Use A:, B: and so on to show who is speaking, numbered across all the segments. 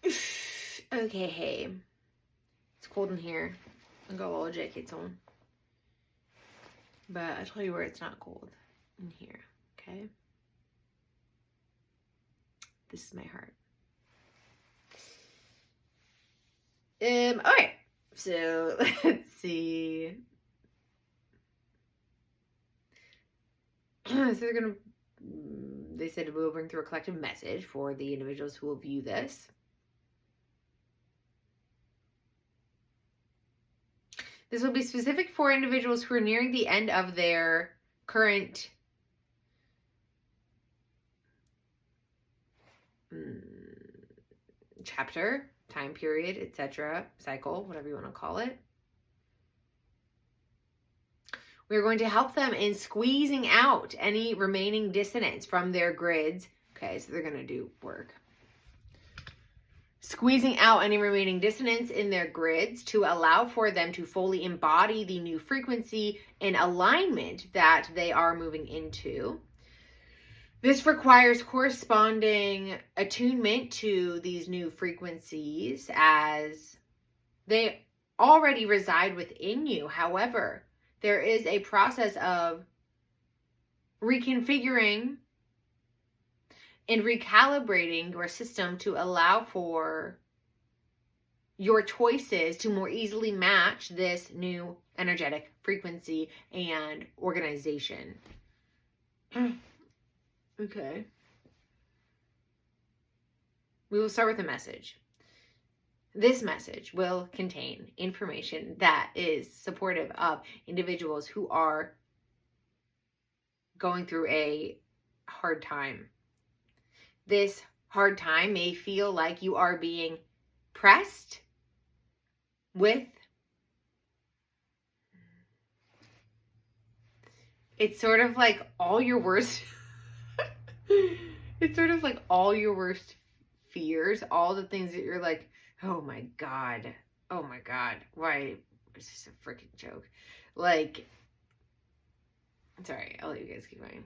A: Okay, hey. It's cold in here. I got all the jackets on. But I'll tell you where it's not cold. In here, okay? This is my heart. Alright. So, let's see. So they said we'll bring through a collective message for the individuals who will view this. This will be specific for individuals who are nearing the end of their current chapter, time period, etc., cycle, whatever you want to call it. We're going to help them in squeezing out any remaining dissonance from their grids. Okay, so they're going to do work. Squeezing out any remaining dissonance in their grids to allow for them to fully embody the new frequency and alignment that they are moving into. This requires corresponding attunement to these new frequencies as they already reside within you. However, there is a process of reconfiguring and recalibrating your system to allow for your choices to more easily match this new energetic frequency and organization. Okay. We will start with a message. This message will contain information that is supportive of individuals who are going through a hard time. This hard time may feel like you are being pressed with. It's sort of like all your worst. It's sort of like all your worst fears, all the things that you're like, oh my God, why is this a freaking joke? Like, sorry, I'll let you guys keep going.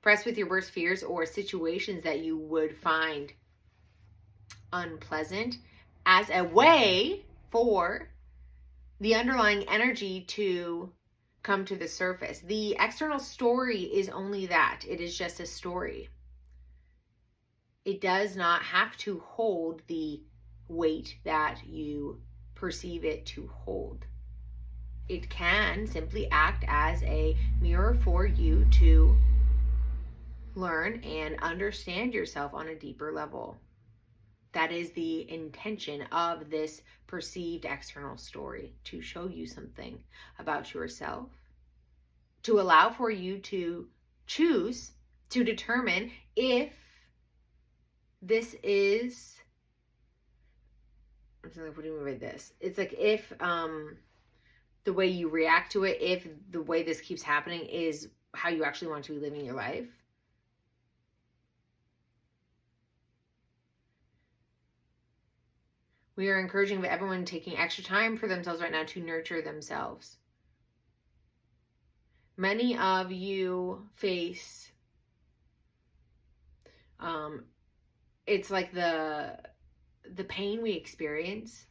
A: Pressed with your worst fears or situations that you would find unpleasant as a way for the underlying energy to come to the surface. The external story is only that. It is just a story. It does not have to hold the weight that you perceive it to hold. It can simply act as a mirror for you to learn and understand yourself on a deeper level. That is the intention of this perceived external story, to show you something about yourself, to allow for you to choose to determine if this is, what do you mean by this? It's like if the way you react to it, if the way this keeps happening is how you actually want to be living your life. We are encouraging everyone taking extra time for themselves right now to nurture themselves. Many of you face, it's like the pain we experience.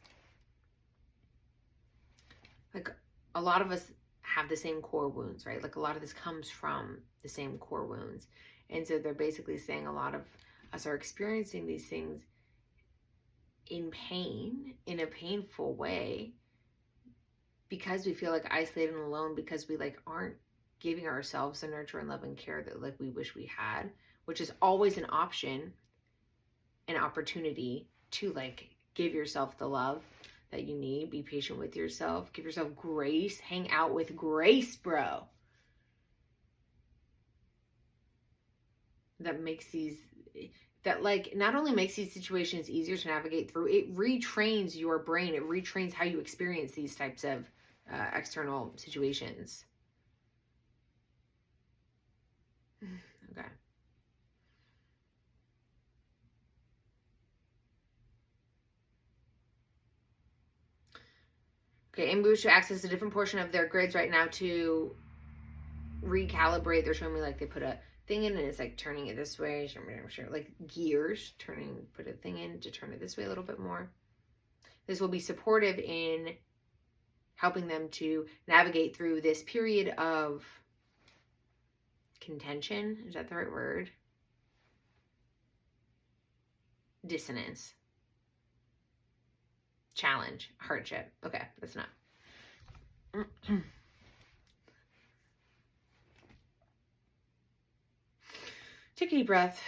A: Like a lot of us have the same core wounds, right? Like a lot of this comes from the same core wounds. And so they're basically saying a lot of us are experiencing these things in pain, in a painful way, because we feel like isolated and alone, because we like aren't giving ourselves the nurture and love and care that like we wish we had, which is always an option, an opportunity to like give yourself the love that you need, be patient with yourself, give yourself grace, hang out with grace, bro. That makes these, that like not only makes these situations easier to navigate through, it retrains your brain. It retrains how you experience these types of external situations. Okay. Okay, and we should access a different portion of their grids right now to recalibrate. They're showing me like they put thing in, and it's like turning it this way, like gears, put a thing in to turn it this way a little bit more. This will be supportive in helping them to navigate through this period of contention. Is that the right word? Dissonance. Challenge. Hardship. Okay, that's not. Take a deep breath.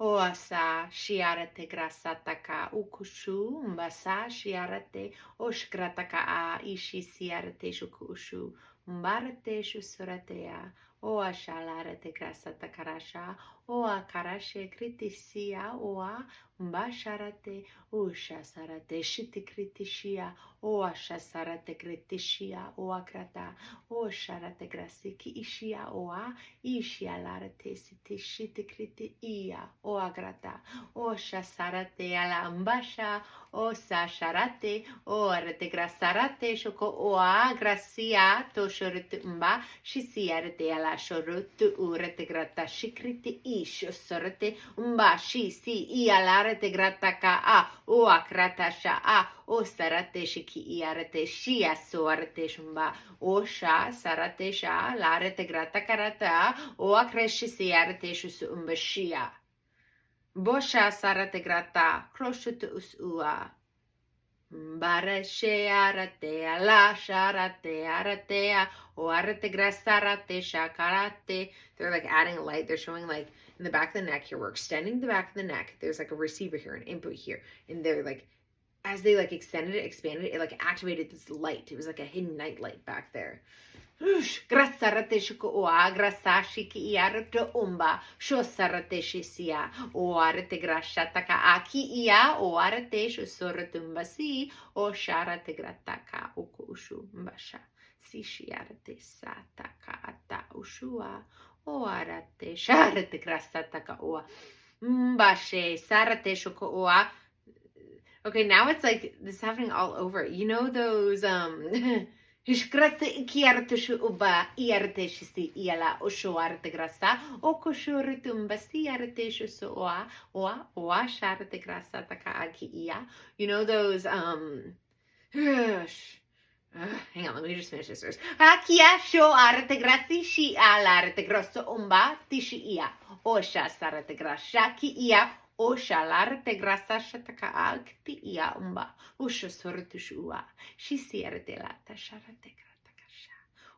A: Oasa shiarate grasataka ukushu mbasa shiarate oshgrataka a ishi siarate shukushu mbarate shusuratea oa shalarate grasatakarasha oa karashe kritisia oa mbasharate osha sarate shiti kritishia oa shasarate kritishia oa krata o sharate grasiki ishia oa ishia larate siti shiti kriti ia o agrata o shasarate ala mbasha o sasharate o arate grasarate shoko o agracia to shorute mba shisiarate ala shorotu urate grata shikriti ish sorate mba shisi ia larate grata ka a o akrata sha a o sarate shiki iarate shia soarate shumba o sha sarate sha larate grata karata o akreshi siarate shusu umbashia bosha sarate grata kroshutu usua Bareshe aratea la sharate aratea o arate grasarate shakarate. They're like adding a light. They're showing like in the back of the neck here. We're extending the back of the neck. There's like a receiver here, an input here. And they're like, as they like extended it, expanded it, like activated this light. It was like a hidden night light back there. Grasarate shuko oa grasashi ki iarate umba shosarate shisia oarate grashataka aki ia oarate shosoratumba si o sharate grataka ukushu mbasha si shiarate sataka ata ushua oarate sharate grasataka oa mbashe sarate shuko oa. Okay, now it's like this is happening all over. You know those Hishkrate ikiartushu uba iarteshisi iala oshoarte grasa okoshuritumba siarteshu soa oa sharte grasa taka aki ia. You know those hang on, let me just finish this verse. Akia sho arte grasi shi alarte grosso umba tishi ia osha sarate grasha ki ia o shalarte grasa shataka akti ia umba usho sortushua shi siarte lata sharate gratakasha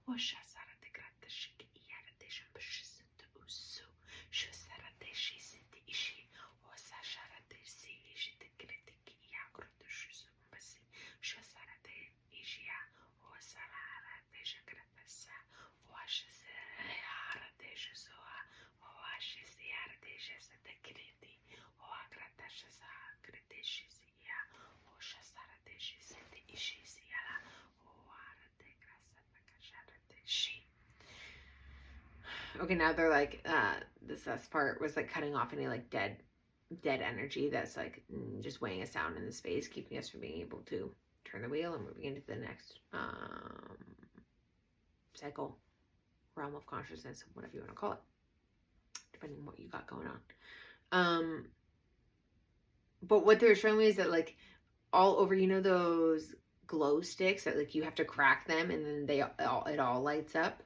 A: o shasarate grata shiki iarte shambashisutu usu sho sarate shi siti ishi o sasharate si ishite kritiki ia grotushusu umbasi sho sarate ishia o salarate shakratasa o shasarate shusua o shisiarte shasate kriti Okay, now they're like, this last part was like cutting off any like dead energy that's like just weighing us down in the space, keeping us from being able to turn the wheel and moving into the next cycle, realm of consciousness, whatever you want to call it, depending on what you got going on. But what they're showing me is that like all over, you know, those glow sticks that like you have to crack them and then it all lights up.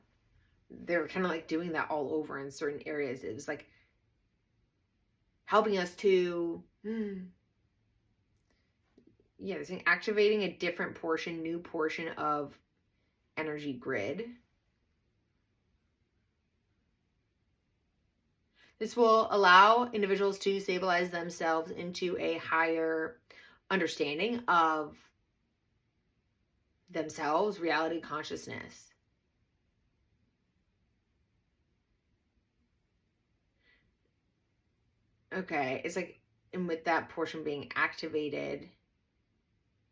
A: They're kind of like doing that all over in certain areas. It was like helping us to, they're saying activating a different portion, new portion of energy grid. This will allow individuals to stabilize themselves into a higher understanding of themselves, reality, consciousness. Okay, it's like, and with that portion being activated,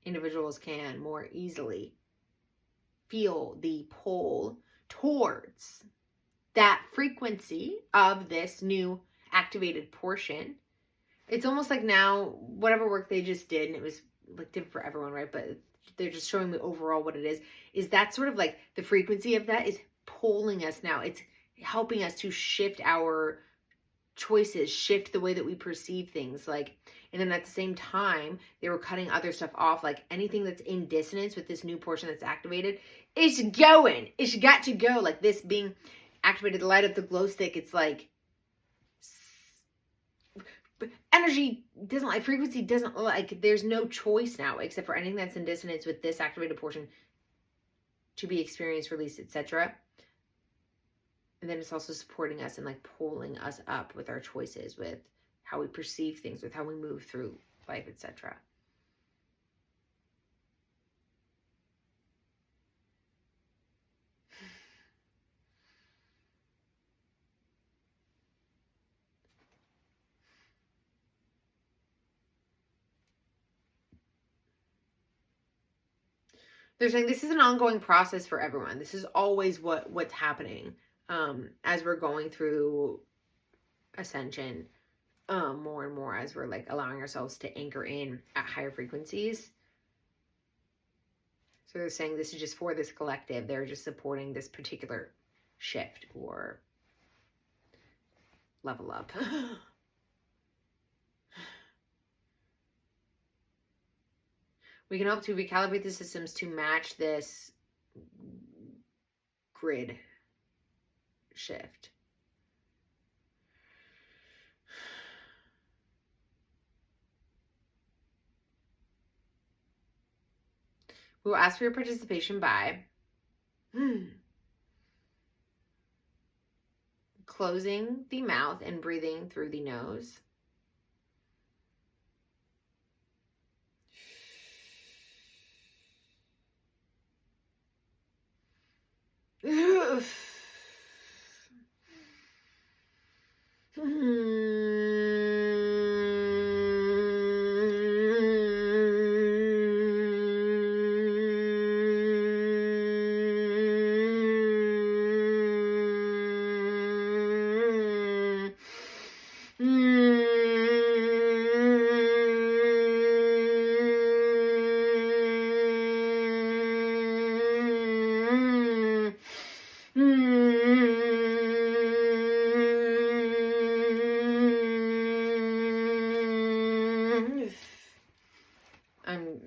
A: individuals can more easily feel the pull towards that frequency of this new activated portion. It's almost like now, whatever work they just did, and it was like different for everyone, right? But they're just showing me overall what it is that sort of like the frequency of that is pulling us now. It's helping us to shift our choices, shift the way that we perceive things. Like, and then at the same time, they were cutting other stuff off, like anything that's in dissonance with this new portion that's activated, it's going. It's got to go. Like this being activated, the light up the glow stick, it's like energy doesn't like, frequency doesn't like, there's no choice now except for anything that's in dissonance with this activated portion to be experienced, released, etc. And then it's also supporting us and like pulling us up with our choices, with how we perceive things, with how we move through life, etc. They're saying this is an ongoing process for everyone. This is always what's happening as we're going through ascension, more and more as we're like allowing ourselves to anchor in at higher frequencies. So they're saying this is just for this collective. They're just supporting this particular shift or level up. We can help to recalibrate the systems to match this grid shift. We will ask for your participation by closing the mouth and breathing through the nose.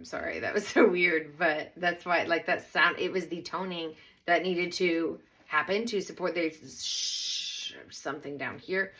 A: I'm sorry, that was so weird, but that's why, like, that sound, it was the toning that needed to happen to support. There's something down here.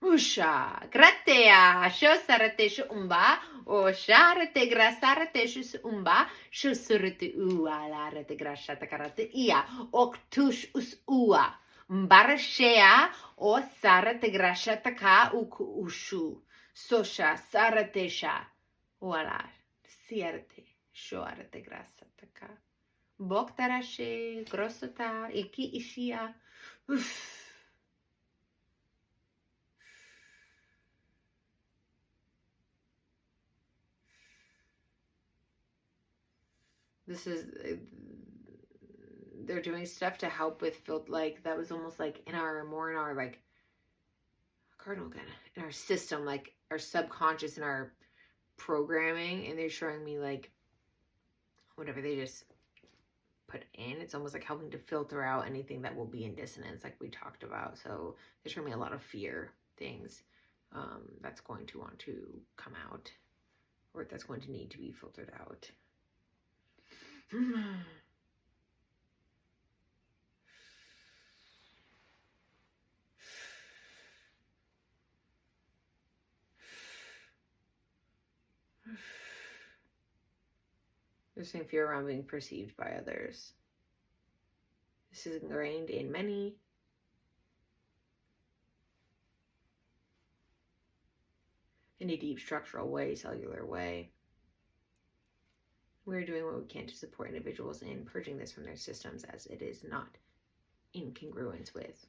A: Usha, gratea, sho sarateshu umba, o sharate grasarateshu umba, sho surate ua, larate grashata karate ia, oktush us ua, mbarashea, o sarate grashata ka uku ushu, sosha saratesha, uala, siarte, shoarate grasata ka, boktarashe, grosota, iki ishia, uff. This is, they're doing stuff to help with like, that was almost like in our, more in our, like, cardinal gun, in our system, like our subconscious and our programming, and they're showing me like, whatever they just put in, it's almost like helping to filter out anything that will be in dissonance, like we talked about. So they're showing me a lot of fear things that's going to want to come out, or that's going to need to be filtered out. There's some fear around being perceived by others. This is ingrained in many. In a deep structural way, cellular way. We're doing what we can to support individuals in purging this from their systems, as it is not in congruence with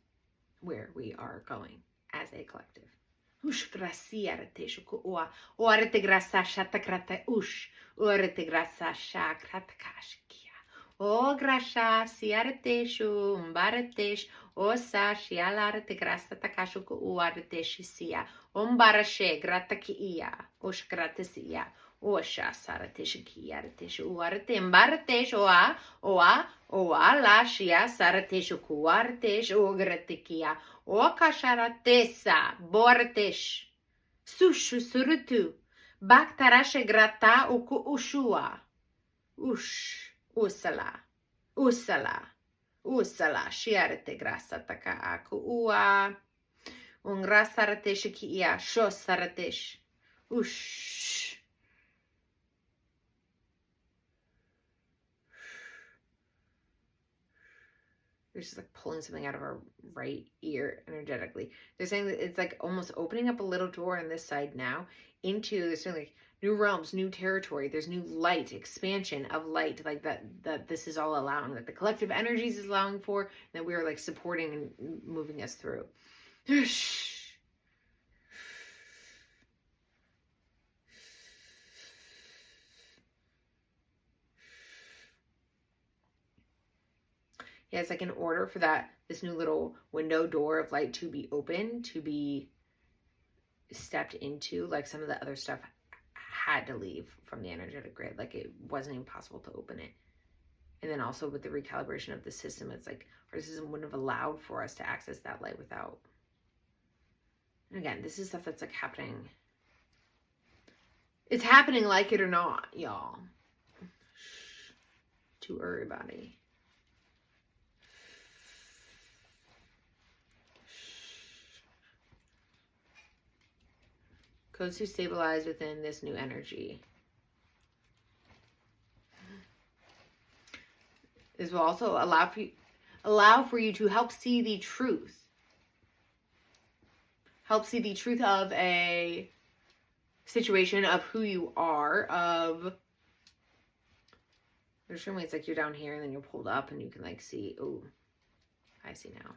A: where we are going as a collective. Ush gracia reteshuku ua orete grasa shatakrata ush orete grasa shakratashkia o grasha siareteshu umbaretesh o sa shialarete grasa takashuku uareteshisia umbarashe gratakia ush gratesia osha sarateshikia reteshu uarete umbaretesh oa la shia sarateshuku uaretesh o gratikia o kasharatesa bortesh sushu surutu baktarashe grata uku ushua ush usala shiarete grasa taka aku ua ungrasarate shikia shosaratesh ush. We're just like pulling something out of our right ear energetically. They're saying that it's like almost opening up a little door on this side now into there's like new realms, new territory. There's new light, expansion of light, like that this is all allowing, that the collective energies is allowing for, and that we are like supporting and moving us through. Yeah, it's like in order for this new little window door of light to be open, to be stepped into, like some of the other stuff had to leave from the energetic grid. Like it wasn't even possible to open it. And then also with the recalibration of the system, it's like our system wouldn't have allowed for us to access that light without. And again, this is stuff that's like happening. It's happening like it or not, y'all. To everybody. Codes to stabilize within this new energy. This will also allow for you to help see the truth. Help see the truth of a situation, of who you are, of... There's certain ways like you're down here and then you're pulled up and you can like see, oh, I see now.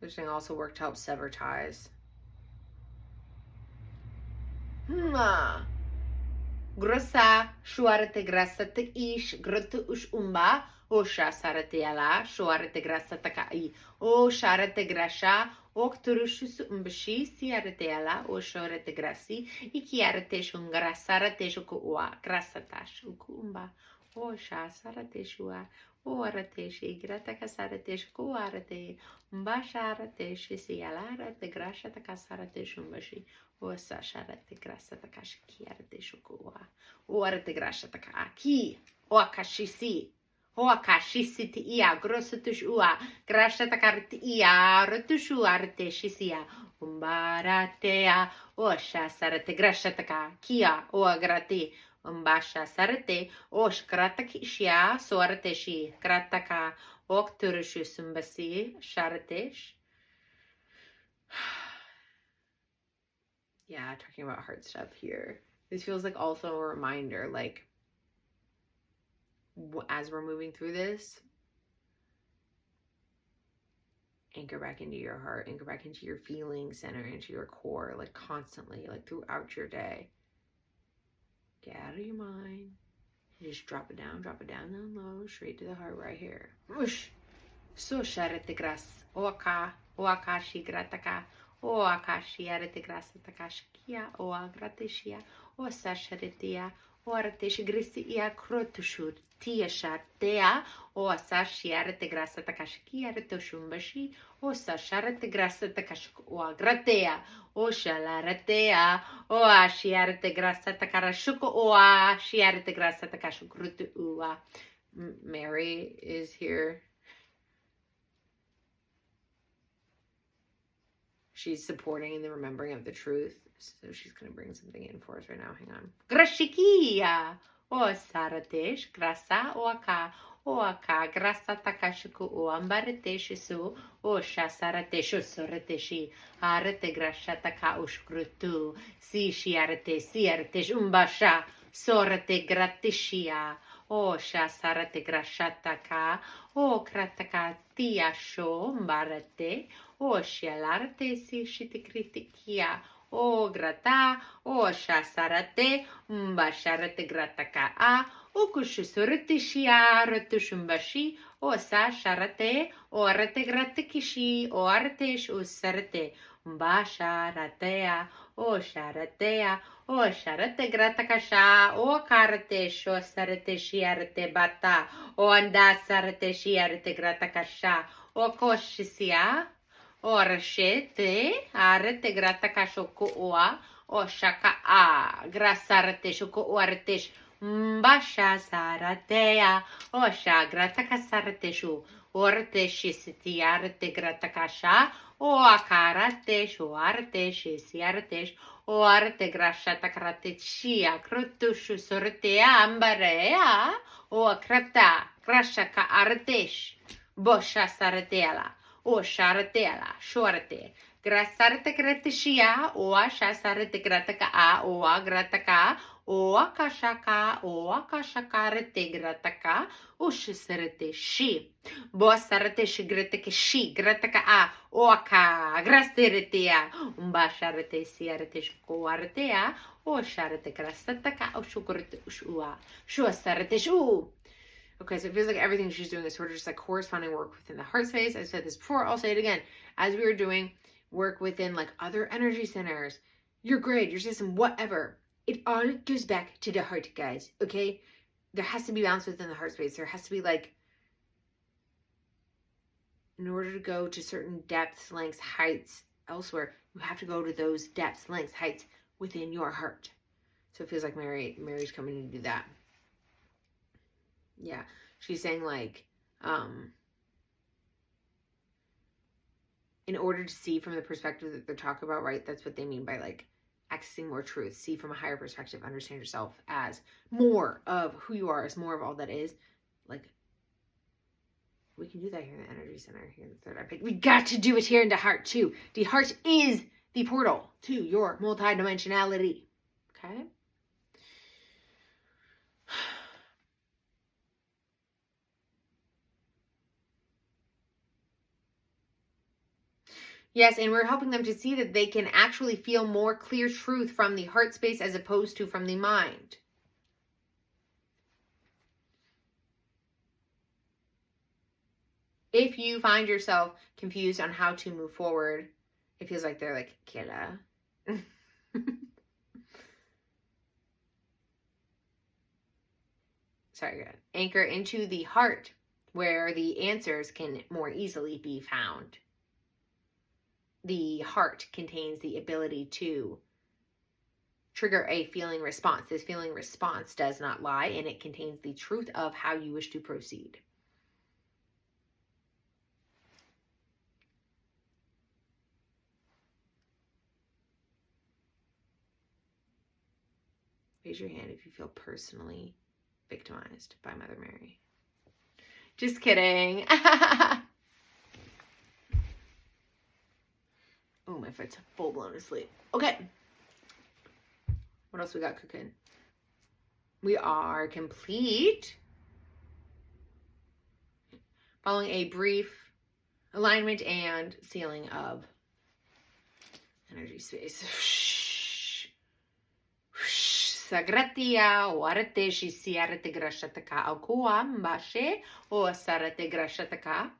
A: This thing also worked to help sever ties. Grossa shuarete grasate ish grutu ush umba osha sarate ala shuarete grasata kai o sharate grasha okturushus umbashi siarete ala o shorete grasi ikiarete shungrasarate shukua grasatash ukumba o sha sarate shua Orate shi grata kasarate shkuarate mbasharate shi sialarate grashata kasarate shumbashi osa sharate grasata kashkiarate shukua orate grashata ki okashisi okashisi ia grosatush ua grashata karti ia rotushuarte shisia umbaratea osha sarate grashata kia oagrati Umbasha sarate osh kratakishia soarteshi krataka okturushu sumbasi sharatesh. Yeah, talking about heart stuff here. This feels like also a reminder, like as we're moving through this, anchor back into your heart, anchor back into your feeling center, into your core, like constantly, like throughout your day. Get out of your mind and just drop it down low, straight to the heart right here. Whoosh. So sharate gras. Oaka shi grataka. Oaka shi arete gras takashkia. Oa gratishia. O sasharitia. Oartesh grisi ia krotushur. Tia shartea. O asa shiarete grasa takashiki aretoshumbashi. O sa sharete grasa takashik. O agratea. O shalaratea. O ashiarete grasa takarashuko. O ashiarete grasa takashukrutu ua. Mary is here. She's supporting the remembering of the truth. So she's going to bring something in for us right now. Hang on. Grashikia. O saratesh. Grasa o aka. Grasa takashiku o ambareteshisu. O shasaratesh. Sorateshi. Arete grasha taka ushkrutu. Si shiarete. Si aretesh. Umbasha. Sorate gratishia. O shasarate grashataka. O krataka tiasho. Mbarate. O shialarte si shitikritikia. O grata, o shasarate, mbasharate grataka a, o kushusurate shia, retushumbashi, o sa sharate, o arate gratikishi, o artesh usarate, mbasharatea, o sharatea, o sharate gratakasha, o karatesh, o sarate shiarate bata, o andasarate shiarate gratakasha, o koshisia. Orshete, arete grata kashoko oa, o shaka a, grasarate shoko oartesh, mbasha saratea, o sha grata kasarate shu, ortesh sitiarete grata kasha, o akarate shu artesh siartesh, o arte grashata karate shia, krotushu sortea ambarea, o krata, grashaka artesh, bosha saratela. O sharatela, shorate. Grasarte gratishia, o shasarate grataka a, o grataka, o akashaka, o akashakarate grataka, o shisarate shi. Bosarate shigrateke shi, grataka a, o aka, grasiratea, umbasharate siarate shkoaratea, o sharate grasataka, o shukurate ushua, shuasarate shu. Okay, so it feels like everything she's doing is sort of just like corresponding work within the heart space. I've said this before, I'll say it again. As we were doing work within like other energy centers, your grid, your system, whatever, it all goes back to the heart, guys, okay? There has to be balance within the heart space. There has to be like, in order to go to certain depths, lengths, heights elsewhere, you have to go to those depths, lengths, heights within your heart. So it feels like Mary's coming to do that. Yeah, she's saying like, in order to see from the perspective that they're talking about, right? That's what they mean by like accessing more truth. See from a higher perspective, understand yourself as more of who you are, as more of all that is. Like, we can do that here in the energy center, here in the third eye pit. We got to do it here in the heart too. The heart is the portal to your multidimensionality. Okay? Yes, and we're helping them to see that they can actually feel more clear truth from the heart space as opposed to from the mind. If you find yourself confused on how to move forward, it feels like they're like, Kela. Sorry, good. Anchor into the heart where the answers can more easily be found. The heart contains the ability to trigger a feeling response. This feeling response does not lie, and it contains the truth of how you wish to proceed. Raise your hand if you feel personally victimized by Mother Mary. Just kidding. Oh, my foot's full blown asleep. Okay. What else we got cooking? We are complete. Following a brief alignment and sealing of energy space. Sagratia, oarete și siarete grașataka, alcua mbashe, o sarate grașataka.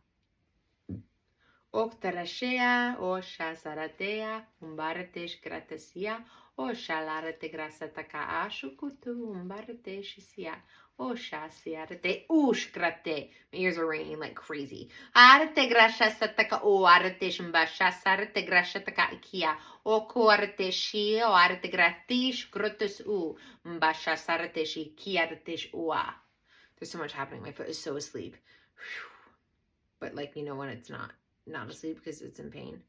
A: Oktarashea, Osha Saratea, Umbaratesh Gratasia, Osha Larate Grasataka Ashukutu, Umbarateshisia, Osha Siarate, Ushkrate. My ears are ringing like crazy. Arate Grashasataka, O Aratesh Mbasha, Sarate Grashataka Ikia, O Koarateshi, O Arate Gratish, Grotus U, Mbasha Sarateshi, Kiaratesh Ua. There's so much happening. My foot is so asleep. Whew. But like, you know when it's not asleep because it's in pain.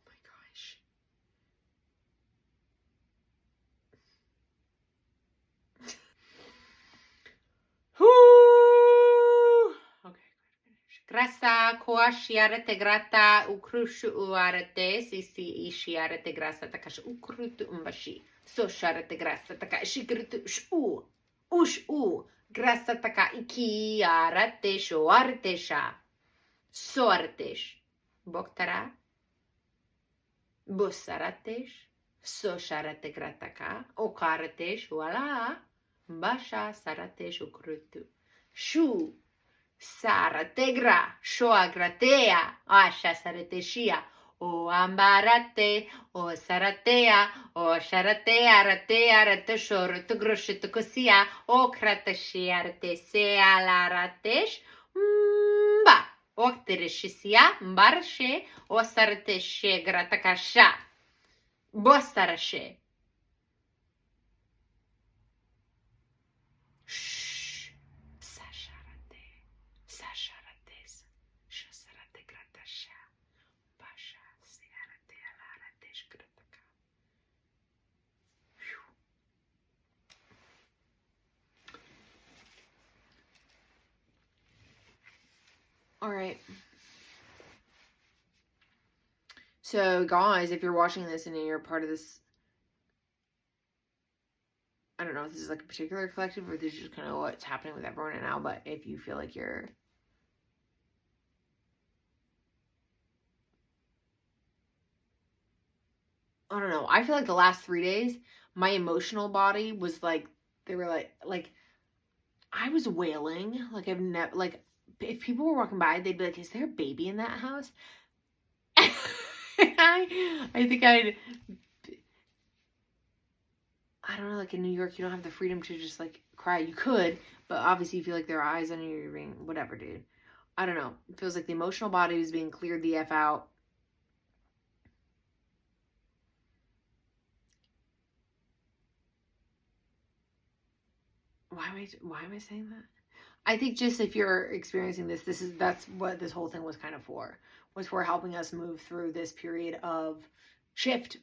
A: Oh my gosh. Okay, grasa koashiarete grata ukrushu uarete sisi ishiarete grasa takash ukrutu umbashi. So sharete grasa takashi grutu shu. Ush u grasa taka iki arate shoarte sha. Soartesh. Boktara. Busaratesh. Sosharate grataka. Okaratesh wala. Basha saratesh ukrutu. Shu. Sarategra. Shoagratea. Asha sarateshia. O ambarate. O saratea. O sharatea. Ratea. Rateshor. Tugroshetukosia. O kratashia. Ratesea. Laratesh. Mba. Oktereshisia. Mbarshe. O sarateshe. Gratakasha. Bostarashe. Shh. Sasharate. Sasharates. Shosarate gratasha. Basha. Siarate alaratesh grataka. All right. So, guys, if you're watching this and you're part of this, I don't know if this is like a particular collective or this is just kind of what's happening with everyone right now, but if you feel like you're I don't know. I feel like the last 3 days, my emotional body was like, they were like, I was wailing. Like, I've never, like, if people were walking by, they'd be like, is there a baby in that house? I think I don't know, like in New York, you don't have the freedom to just like cry. You could, but obviously you feel like there are eyes on you, you're being, whatever, dude. I don't know. It feels like the emotional body was being cleared the F out. Why am I saying that? I think just if you're experiencing this, that's what this whole thing was kind of for. Was for helping us move through this period of shift,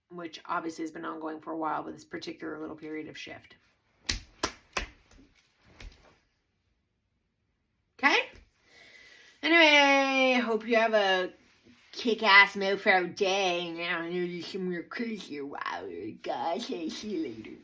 A: which obviously has been ongoing for a while, but this particular little period of shift. Okay? Anyway, hope you have a kick-ass mofo day. Now I know there's some more crazier, wilder guys. I'll see you later.